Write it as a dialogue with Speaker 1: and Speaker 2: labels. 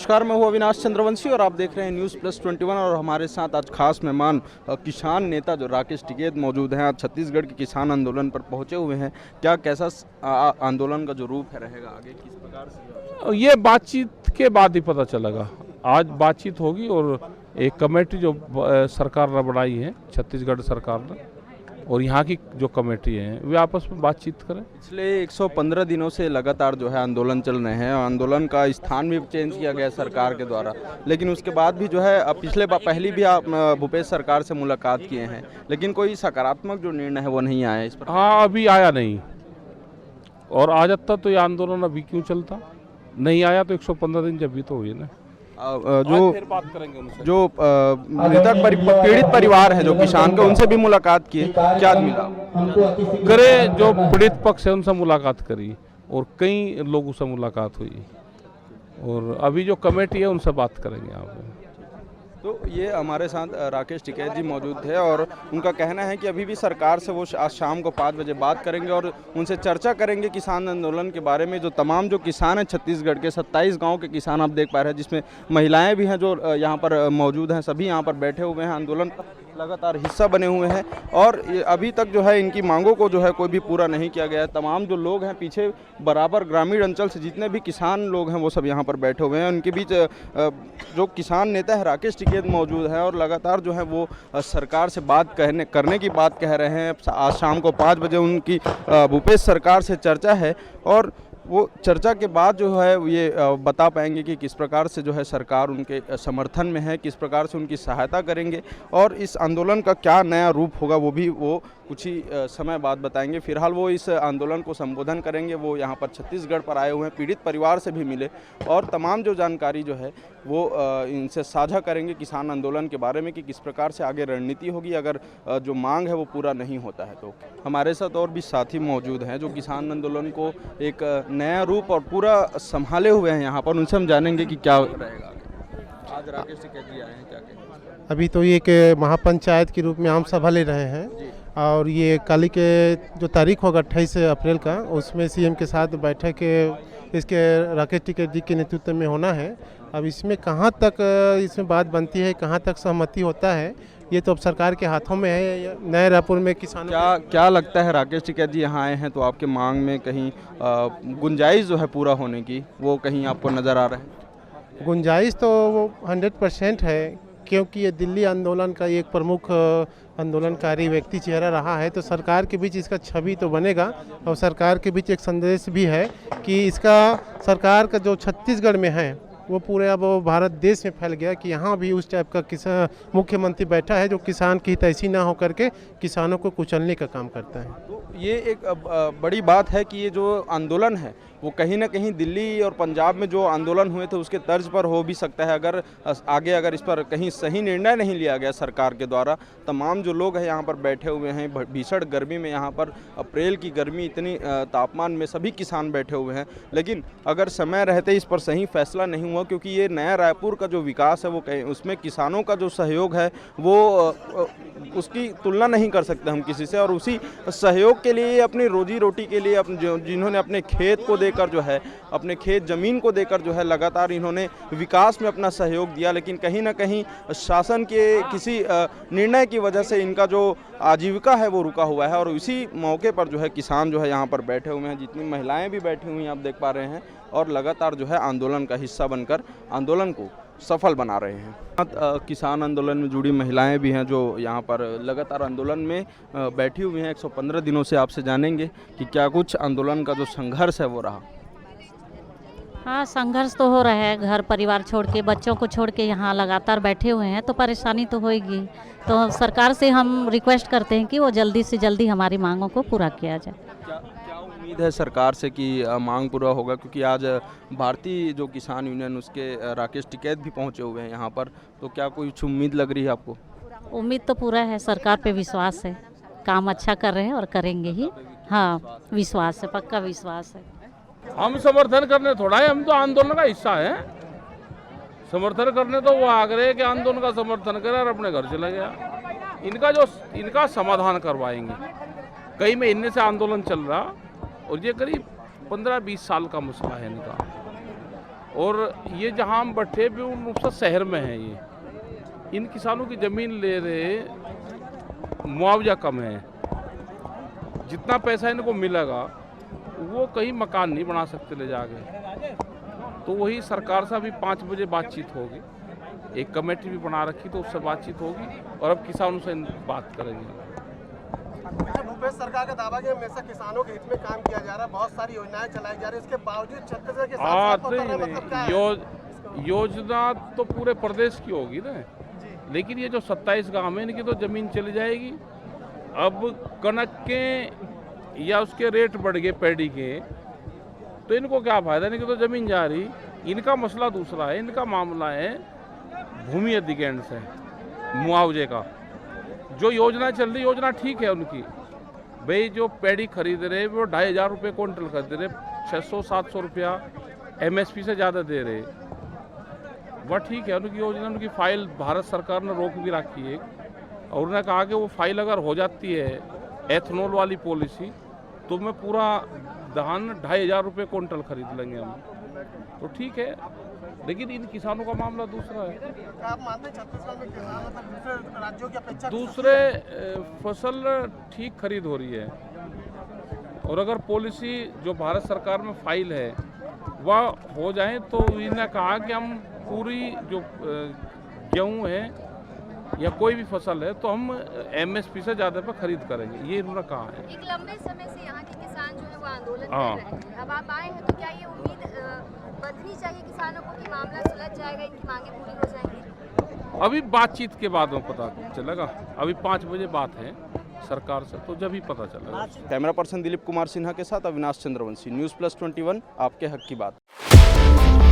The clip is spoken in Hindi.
Speaker 1: नमस्कार, मैं हूँ अविनाश चंद्रवंशी और आप देख रहे हैं न्यूज़ प्लस 21। और हमारे साथ आज खास मेहमान किसान नेता जो राकेश टिकैत मौजूद हैं। आज छत्तीसगढ़ के किसान आंदोलन पर पहुंचे हुए हैं। क्या कैसा आंदोलन का जो रूप है रहेगा आगे, किस प्रकार से?
Speaker 2: ये बातचीत के बाद ही पता चलेगा। आज बातचीत होगी और एक कमेटी जो सरकार ने बनाई है, छत्तीसगढ़ सरकार ने, और यहाँ की जो कमेटी है वे आपस में बातचीत करें।
Speaker 1: पिछले 115 दिनों से लगातार जो है आंदोलन चल रहे हैं। आंदोलन का स्थान भी चेंज किया गया सरकार के द्वारा, लेकिन उसके बाद भी जो है पहली भी आप भूपेश सरकार से मुलाकात किए हैं, लेकिन कोई सकारात्मक जो निर्णय है वो नहीं आया इस पर।
Speaker 2: हाँ, अभी आया नहीं, और आ जाता तो ये आंदोलन अभी क्यों चलता। नहीं आया तो 115 दिन जब भी तो हुई ना।
Speaker 1: जो
Speaker 2: फिर बात करेंगे उनसे।
Speaker 1: जो मृतक पीड़ित परिवार है जो किसान के, उनसे भी मुलाकात किए, क्या मिला?
Speaker 2: करे जो पीड़ित पक्ष है उनसे मुलाकात करी और कई लोगों से मुलाकात हुई, और अभी जो कमेटी है उनसे बात करेंगे आप।
Speaker 1: तो ये हमारे साथ राकेश टिकैत जी मौजूद थे और उनका कहना है कि अभी भी सरकार से वो आज शाम को 5 बजे बात करेंगे और उनसे चर्चा करेंगे किसान आंदोलन के बारे में। जो तमाम जो किसान हैं छत्तीसगढ़ के 27 गांव के किसान आप देख पा रहे हैं, जिसमें महिलाएं भी हैं जो यहाँ पर मौजूद हैं, सभी यहाँ पर बैठे हुए हैं, आंदोलन का लगातार हिस्सा बने हुए हैं। और अभी तक जो है इनकी मांगों को जो है कोई भी पूरा नहीं किया गया है। तमाम जो लोग हैं पीछे बराबर ग्रामीण अंचल से जितने भी किसान लोग हैं वो सब यहाँ पर बैठे हुए हैं। उनके बीच जो किसान नेता है राकेश टिकैत मौजूद है और लगातार जो है वो सरकार से बात करने की बात कह रहे हैं। आज शाम को 5 बजे उनकी भूपेश सरकार से चर्चा है और वो चर्चा के बाद जो है ये बता पाएंगे कि किस प्रकार से जो है सरकार उनके समर्थन में है, किस प्रकार से उनकी सहायता करेंगे और इस आंदोलन का क्या नया रूप होगा वो कुछ ही समय बाद बताएंगे। फिलहाल वो इस आंदोलन को संबोधन करेंगे। वो यहाँ पर छत्तीसगढ़ पर आए हुए हैं, पीड़ित परिवार से भी मिले और तमाम जो जानकारी जो है वो इनसे साझा करेंगे किसान आंदोलन के बारे में कि किस प्रकार से आगे रणनीति होगी अगर जो मांग है वो पूरा नहीं होता है। तो हमारे साथ और भी साथी मौजूद हैं जो किसान आंदोलन को एक नया रूप और पूरा संभाले हुए हैं यहाँ पर। उनसे हम जानेंगे कि क्या रहेगा आज। राकेश टिकैत जी आए हैं, क्या कहेंगे?
Speaker 3: अभी तो ये एक महापंचायत के रूप में आम सभा ले रहे हैं और ये कल के जो तारीख होगा 28 अप्रैल का, उसमें सीएम के साथ बैठक इसके राकेश टिकैत जी के नेतृत्व में होना है। अब इसमें कहाँ तक इसमें बात बनती है, कहाँ तक सहमति होता है, ये तो अब सरकार के हाथों में है। नए रायपुर में किसानों
Speaker 1: क्या लगता है राकेश टिकैत जी यहाँ आए हैं तो आपके मांग में कहीं गुंजाइश जो है पूरा होने की वो कहीं आपको नज़र आ रहा है?
Speaker 3: गुंजाइश तो वो 100% है, क्योंकि ये दिल्ली आंदोलन का एक प्रमुख आंदोलनकारी व्यक्ति चेहरा रहा है, तो सरकार के बीच इसका छवि तो बनेगा और सरकार के बीच एक संदेश भी है कि इसका सरकार का जो छत्तीसगढ़ में है वो पूरे अब भारत देश में फैल गया कि यहाँ भी उस टाइप का किसान मुख्यमंत्री बैठा है जो किसान की हितैषी ना होकर के किसानों को कुचलने का काम करता है।
Speaker 1: तो ये एक बड़ी बात है कि ये जो आंदोलन है वो कहीं ना कहीं दिल्ली और पंजाब में जो आंदोलन हुए थे उसके तर्ज पर हो भी सकता है अगर अगर इस पर कहीं सही निर्णय नहीं लिया गया सरकार के द्वारा। तमाम जो लोग हैं यहाँ पर बैठे हुए हैं भीषण गर्मी में, यहाँ पर अप्रैल की गर्मी, इतनी तापमान में सभी किसान बैठे हुए हैं, लेकिन अगर समय रहते इस पर सही फैसला नहीं हुआ, क्योंकि ये नया रायपुर का जो विकास है वो उसमें किसानों का जो सहयोग है वो उसकी तुलना नहीं कर सकते हम किसी से। और उसी सहयोग के लिए अपनी रोजी रोटी के लिए जिन्होंने अपने खेत को देकर जो है, अपने खेत जमीन को देकर जो है लगातार इन्होंने विकास में अपना सहयोग दिया, लेकिन कहीं ना कहीं शासन के किसी निर्णय की वजह से इनका जो आजीविका है वो रुका हुआ है। और इसी मौके पर जो है किसान जो है यहाँ पर बैठे हुए हैं, जितनी महिलाएं भी बैठी हुई हैं आप देख पा रहे हैं, और लगातार जो है आंदोलन का हिस्सा बनकर आंदोलन को सफल बना रहे हैं। किसान आंदोलन में जुड़ी महिलाएं भी हैं जो यहाँ पर लगातार आंदोलन में बैठी हुई हैं 115 दिनों से। आपसे जानेंगे कि क्या कुछ आंदोलन का जो संघर्ष है वो रहा।
Speaker 4: हाँ, संघर्ष तो हो रहा है। घर परिवार छोड़ के, बच्चों को छोड़ के यहाँ लगातार बैठे हुए हैं तो परेशानी तो होगी। तो सरकार से हम रिक्वेस्ट करते हैं कि वो जल्दी से जल्दी हमारी मांगों को पूरा किया जाए।
Speaker 1: क्या उम्मीद है सरकार से कि मांग पूरा होगा, क्योंकि आज भारतीय जो किसान यूनियन उसके राकेश टिकैत भी पहुंचे हुए हैं यहाँ पर, तो क्या कोई उम्मीद लग रही है आपको?
Speaker 4: उम्मीद तो पूरा है, सरकार पे विश्वास है, काम अच्छा कर रहे हैं और करेंगे ही। हाँ, विश्वास है, पक्का विश्वास है।
Speaker 2: हम समर्थन करने थोड़ा है, हम तो आंदोलन का हिस्सा है। समर्थन करने तो वो आग्रह के आंदोलन का समर्थन करे और अपने घर चला गया। इनका समाधान करवाएंगे। कई महीने से आंदोलन चल रहा और ये करीब 15-20 साल का मसला है इनका। और ये जहाँ हम बैठे भी उन शहर में है। ये इन किसानों की ज़मीन ले रहे, मुआवजा कम है, जितना पैसा इनको मिलेगा वो कहीं मकान नहीं बना सकते ले जाके। तो वही सरकार से अभी 5 बजे बातचीत होगी, एक कमेटी भी बना रखी तो उससे बातचीत होगी और अब किसानों से बात करेंगे।
Speaker 5: भूपेश सरकार का दावा कि हमेशा किसानों के हित में काम किया जा रहा है, बहुत सारी योजनाएं चलाई जा रही है, इसके बावजूद छत्तीसगढ़ के साथ मतलब क्या है?
Speaker 2: योजना तो पूरे प्रदेश की होगी ना, लेकिन ये जो 27 गांव है इनकी तो ज़मीन चली जाएगी। अब कनक के या उसके रेट बढ़ गए पैडी के, तो इनको क्या फ़ायदा, इनकी तो ज़मीन जा रही। इनका मसला दूसरा है, इनका मामला है भूमि अधिग्रहण से मुआवजे का। जो योजना चल रही, योजना ठीक है उनकी, भाई जो पैडी खरीद रहे वो 2500 रुपये क्विंटल खरीद रहे, 600-700 रुपया MSP से ज़्यादा दे रहे, वह ठीक है उनकी योजना। उनकी फाइल भारत सरकार ने रोक भी रखी है और उन्होंने कहा कि वो फाइल अगर हो जाती है एथनॉल वाली पॉलिसी तो मैं पूरा धान 2500 रुपये क्विंटल खरीद लेंगे हम, तो ठीक है। लेकिन इन किसानों का मामला दूसरा है।
Speaker 5: आप मानते हैं छत्तीसगढ़ में किसान मतलब दूसरे राज्यों की अपेक्षा
Speaker 2: दूसरे फसल ठीक खरीद हो रही है और अगर पॉलिसी जो भारत सरकार में फाइल है वह हो जाए तो इन्होंने कहा कि हम पूरी जो गेहूँ है या कोई भी फसल है तो हम MSP से ज़्यादा पर खरीद करेंगे, ये इन्होंने कहा है।
Speaker 6: एक लंबे समय से यहाँ के किसान जो है वो आंदोलन कर रहे हैं, अब आप आए हैं तो क्या ये उम्मीद बंधनी चाहिए किसानों को कि मामला सुलझ जाएगा, इनकी मांगे पूरी हो जाएंगी?
Speaker 2: अभी बातचीत के बाद में पता चलेगा, अभी 5 बजे बात है सरकार से, तो जब ही पता चलेगा।
Speaker 1: कैमरा पर्सन दिलीप कुमार सिन्हा के साथ अविनाश चंद्रवंशी, न्यूज़ प्लस 21, आपके हक की बात।